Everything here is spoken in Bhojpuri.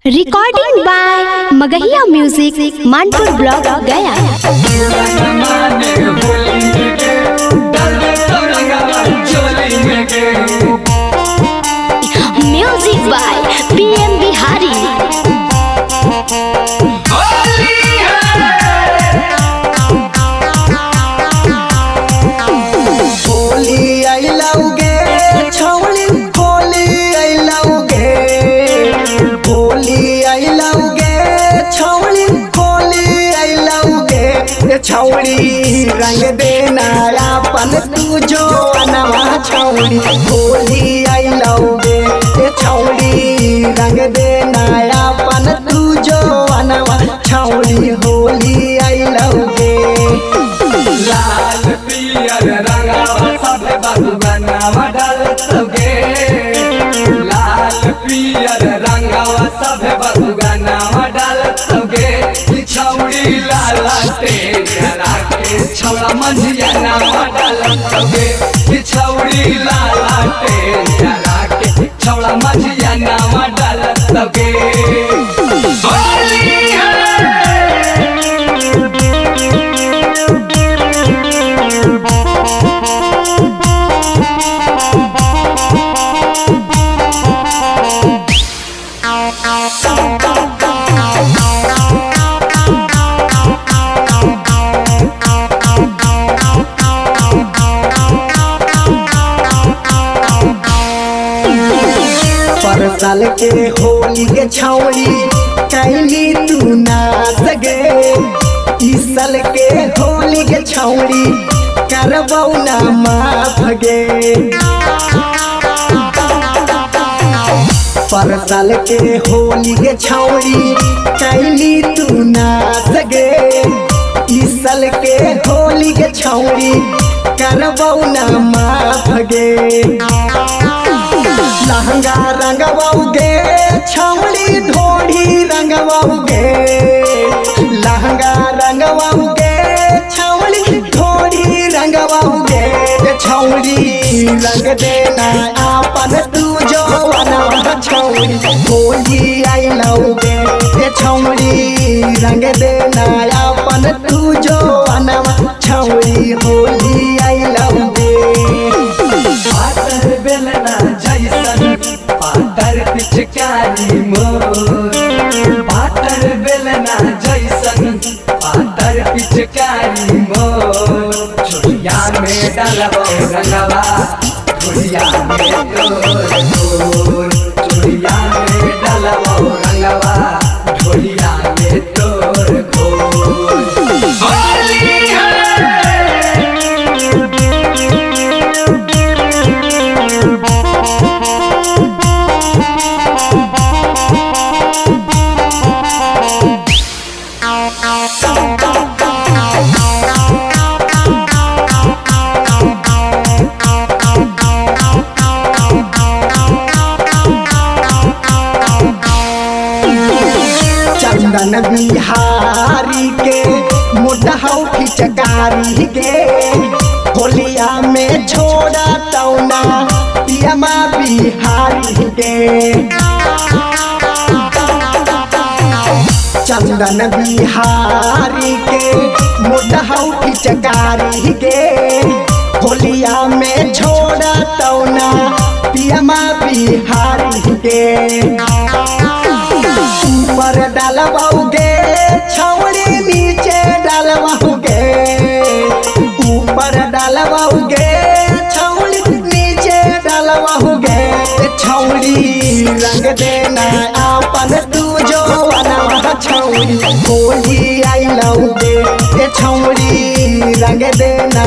Recording by Magahiya music Manpur block Gaya. Music by PM Bihari. छौड़ी रंग देना अपन तू जो अनवा छौड़ी होली आई लौगे छौड़ी रंग देना अपन तू जो अनवा छौड़ी होली आई लौगे। लाल पियर रंगवा सब बगुनवा डालतोगे, लाल पियर रंगवा सब बगुनवा डालतोगे। छौड़ी लाला तेरा के छौड़ा मंझिया नावा डालतोगे, छौड़ी लाला तेरा के छौड़ा मंझिया नावा डालतोगे। होली साल के होली के छौड़ी कैली तू ना सगे, इस साल के होली के छौड़ी करबौ ना माफ गे। पर साल के होली के छौड़ी कैली तू ना सगे, इस साल के होली के छौड़ी करबौ ना माफ गे। लहंगा रंगवाओगे छौड़ी ढोढ़ी रंगवाओगे, लहंगा रंगवाओगे छौड़ी ढोढ़ी रंगवाओगे। छौड़ी रंग देना अपन तू जो अनवा छौड़ी होली आई लौगे। छौड़ी रंग देना अपन तू जो अनवा छौड़ी होली आई लौगे। बेलना जैसन पातर पिचकारी मोर, पातर बेलना जैसन पातर पिचकारी मोर। छोड़िया में डालबो रंगवा छोड़िया में तोर तोर, छोड़िया में डालबो रंगवा छोड़िया में तोर घोर। होली चंदन बिहारी के मुडहौ फिचकारी गे, होलिया में छोड़ा तौना पियमा बिहारी गे। चंदन बिहारी के मुडहौ फिचकारी गे, होलिया में छोड़ा तौना पियमा बिहारी गे। ऊपर डालवाओगे छौड़ी नीचे डालवाओगे, ऊपर डालवाओगे छौड़ी नीचे डालवाओगे। छौड़ी रंग देना अपन तू जो अनवा छौड़ी होली आई लौगे। छौड़ी रंग देना